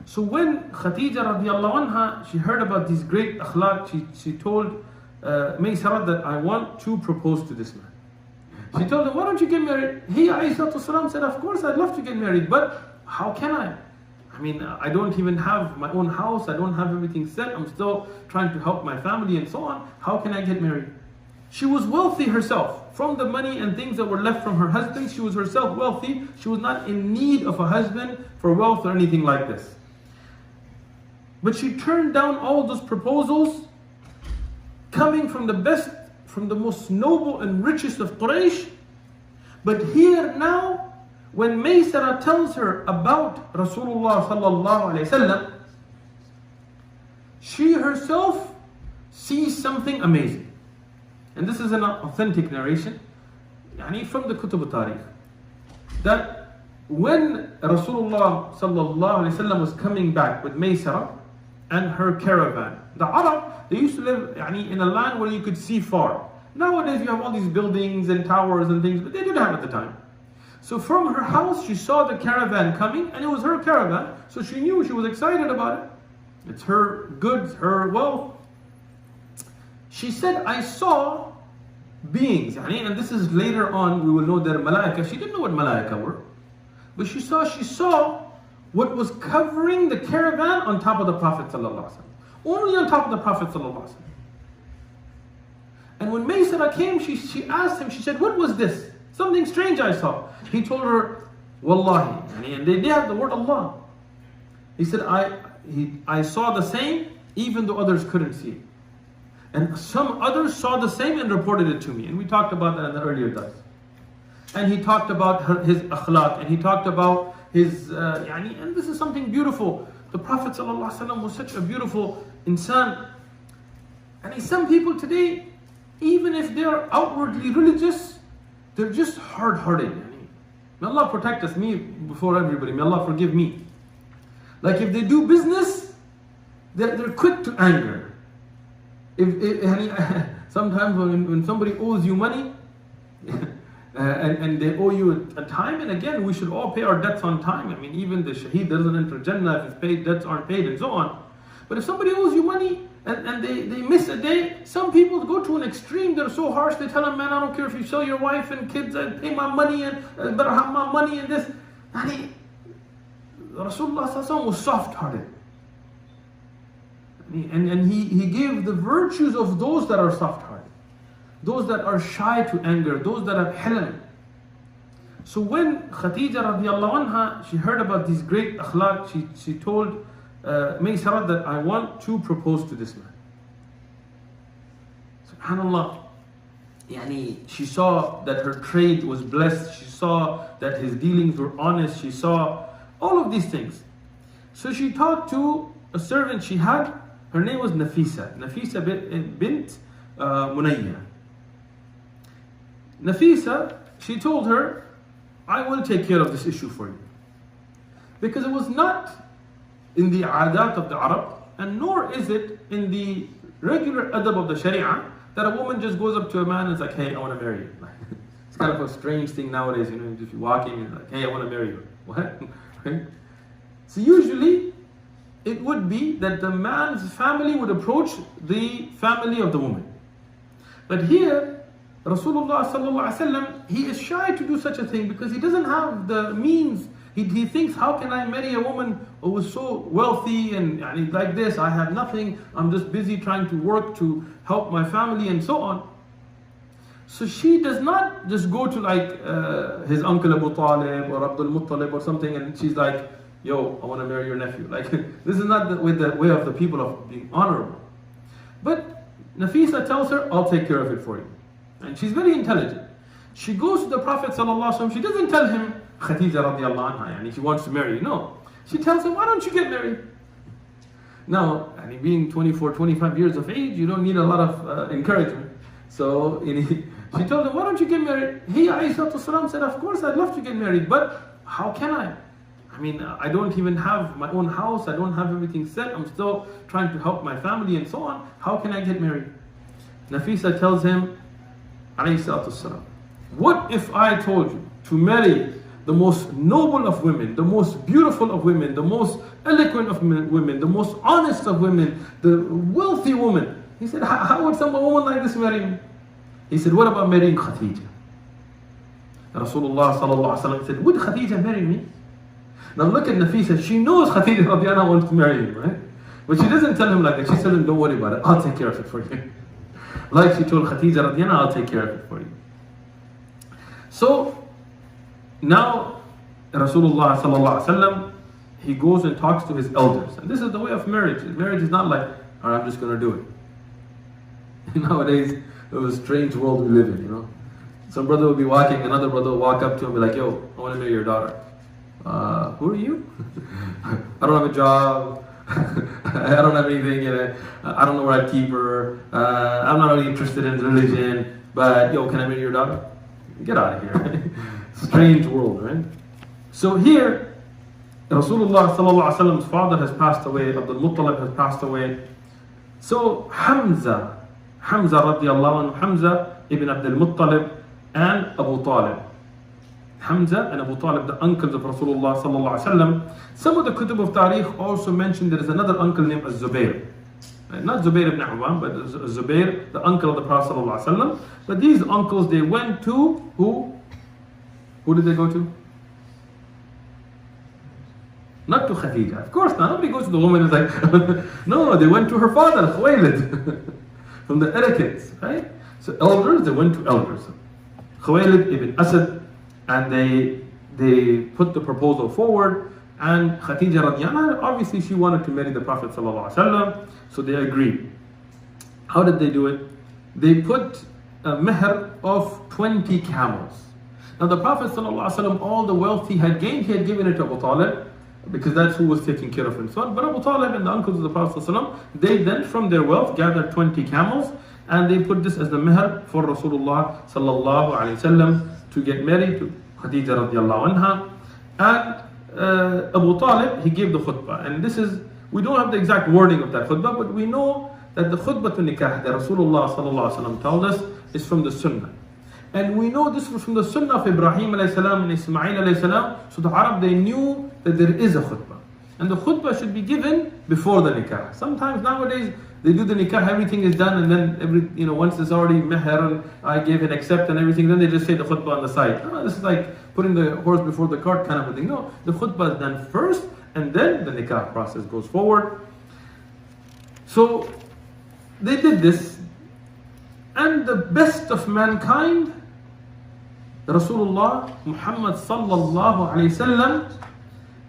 So when Khadijah radiallahu anha, she heard about these great akhlaq, she told Maysara that I want to propose to this man. She told him, why don't you get married? He ﷺ said, of course I'd love to get married, but how can I? I mean, I don't even have my own house, I don't have everything set, I'm still trying to help my family and so on. How can I get married? She was wealthy herself. From the money and things that were left from her husband, she was herself wealthy. She was not in need of a husband for wealth or anything like this. But she turned down all those proposals coming from the best, from the most noble and richest of Quraysh. But here now, when Maysara tells her about Rasulullah sallallahu alayhi wasallam, she herself sees something amazing. And this is an authentic narration, from the Kutub al-Tarikh, that when Rasulullah sallallahu alayhi wasallam was coming back with Maysara and her caravan, the Arab, they used to live in a land where you could see far. Nowadays you have all these buildings and towers and things, but they didn't have at the time. So from her house she saw the caravan coming, and it was her caravan, so she knew, she was excited about it. It's her goods, her wealth. She said, I saw beings, and this is later on we will know they're malaika. She didn't know what malaika were, but she saw what was covering the caravan on top of the Prophet ﷺ. Only on top of the Prophet ﷺ. And when Maysara came, she asked him, she said, what was this? Something strange I saw. He told her, Wallahi, and they have the word Allah. He said, I saw the same, even though others couldn't see it. And some others saw the same and reported it to me. And we talked about that in the earlier dars. And he talked about his akhlaq, and he talked about his, and this is something beautiful. The Prophet ﷺ was such a beautiful insan. And some people today, even if they are outwardly religious, they're just hard-hearted. May Allah protect us, me before everybody. May Allah forgive me. Like if they do business, they're quick to anger. Sometimes when somebody owes you money and they owe you a time, and again we should all pay our debts on time. Even the shaheed doesn't enter Jannah if his paid debts aren't paid and so on. But if somebody owes you money and they miss a day, some people go to an extreme. They're so harsh, they tell them, man, I don't care if you sell your wife and kids and pay my money and better have my money and this. Rasulullah was soft-hearted. And he gave the virtues of those that are soft-hearted, those that are shy to anger, those that are hilm. So when Khadijah radiallahu anha, she heard about these great akhlaq, she told Maysara that I want to propose to this man. SubhanAllah. She saw that her trade was blessed, she saw that his dealings were honest, she saw all of these things. So she talked to a servant she had. Her name was Nafisa bint Munayya. Nafisa, she told her, I will take care of this issue for you. Because it was not in the adat of the Arab, and nor is it in the regular adab of the Sharia, that a woman just goes up to a man and is like, hey, I want to marry you. It's kind of a strange thing nowadays, if you're walking and like, hey, I want to marry you. What? Right? So usually, it would be that the man's family would approach the family of the woman. But here, Rasulullah sallallahu alaihi wasallam, he is shy to do such a thing because he doesn't have the means. He thinks, how can I marry a woman who is so wealthy and like this? I have nothing. I'm just busy trying to work to help my family and so on. So she does not just go to his uncle Abu Talib or Abdul Muttalib or something, and she's like, yo, I want to marry your nephew. This is not the way of the people of being honorable. But Nafisa tells her, I'll take care of it for you. And she's very intelligent. She goes to the Prophet ﷺ. She doesn't tell him, Khadijah radiallahu anha, she wants to marry you. No. She tells him, why don't you get married? Now, being 24, 25 years of age, you don't need a lot of encouragement. So she told him, why don't you get married? He ﷺ said, of course I'd love to get married, but how can I? I don't even have my own house, I don't have everything set, I'm still trying to help my family and so on. How can I get married? Nafisa tells him, alayhi salatu wasalam, what if I told you to marry the most noble of women, the most beautiful of women, the most eloquent of women, the most honest of women, the wealthy woman. He said, how would some woman like this marry me? He said, what about marrying Khadijah? Rasulullah sallallahu alaihi wasallam said, would Khadijah marry me? Now look at Nafisa, she knows Khadijah radiallahu anha wants to marry him, right? But she doesn't tell him like that. She tells him, don't worry about it, I'll take care of it for you. Like she told Khadijah radiallahu anha, I'll take care of it for you. So now Rasulullah sallallahu alaihi wasallam, he goes and talks to his elders. And this is the way of marriage. Marriage is not like, all right, I'm just going to do it. Nowadays, it was a strange world we live in, you know. Some brother will be walking, another brother will walk up to him and be like, yo, I want to marry your daughter. Who are you? I don't have a job. I don't have anything, you know. I don't know where I keep her. I'm not really interested in religion. But, yo, can I marry your daughter? Get out of here. Strange world, right? So here, Rasulullah sallallahu alaihi wasallam's father has passed away. Abdul Muttalib has passed away. So Hamza radiallahu anhu, Hamza ibn Abdul Muttalib and Abu Talib. Hamza and Abu Talib, the uncles of Rasulullah sallallahu alaihi wasallam. Some of the kutub of Tariq also mention there is another uncle named Az-Zubair. Not Zubair ibn Awam, but Zubair, the uncle of the Prophet sallallahu alaihi wasallam. But these uncles, they went to who? Who did they go to? Not to Khadijah. Of course not. Nobody goes to the woman and is like, no, they went to her father, Khuwaylid. From the etiquettes, right? So elders, they went to elders. Khuwaylid ibn Asad, and they put the proposal forward. And Khadijah radiallahu anha, obviously she wanted to marry the Prophet sallallahu alaihi wasallam, so they agreed. How did they do it? They put a mehr of 20 camels. Now the Prophet sallallahu alaihi wasallam, all the wealth he had gained, he had given it to Abu Talib, because that's who was taking care of him. But Abu Talib and the uncles of the Prophet ﷺ, they then from their wealth gathered 20 camels, and they put this as the mehr for Rasulullah sallallahu alaihi wasallam to get married to Khadijah radiallahu anha. And Abu Talib, he gave the khutbah. And this is, we don't have the exact wording of that khutbah, but we know that the khutbah to nikah that Rasulullah sallallahu alaihi wasallam told us is from the sunnah. And we know this was from the sunnah of Ibrahim alayhi salam and Ismail alayhi salam. So the Arab, they knew that there is a khutbah. And the khutbah should be given before the nikah. Sometimes nowadays, they do the nikah, everything is done, and then once it's already meher, and I gave and accept and everything, then they just say the khutbah on the side. No, this is like putting the horse before the cart kind of a thing. No, the khutbah is done first, and then the nikah process goes forward. So they did this, and the best of mankind, Rasulullah Muhammad sallallahu alayhi wasallam,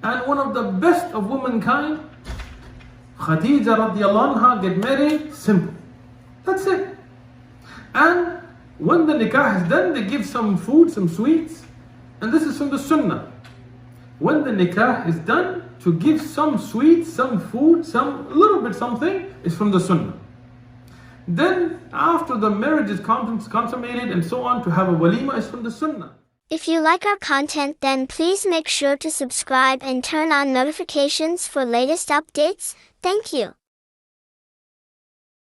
and one of the best of womankind, Khadijah radiallahu anha, get married. Simple. That's it. And when the nikah is done, they give some food, some sweets, and this is from the sunnah. When the nikah is done, to give some sweets, some food, some little bit something is from the sunnah. Then after the marriage is consummated and so on, to have a walima is from the sunnah. If you like our content, then please make sure to subscribe and turn on notifications for latest updates. Thank you.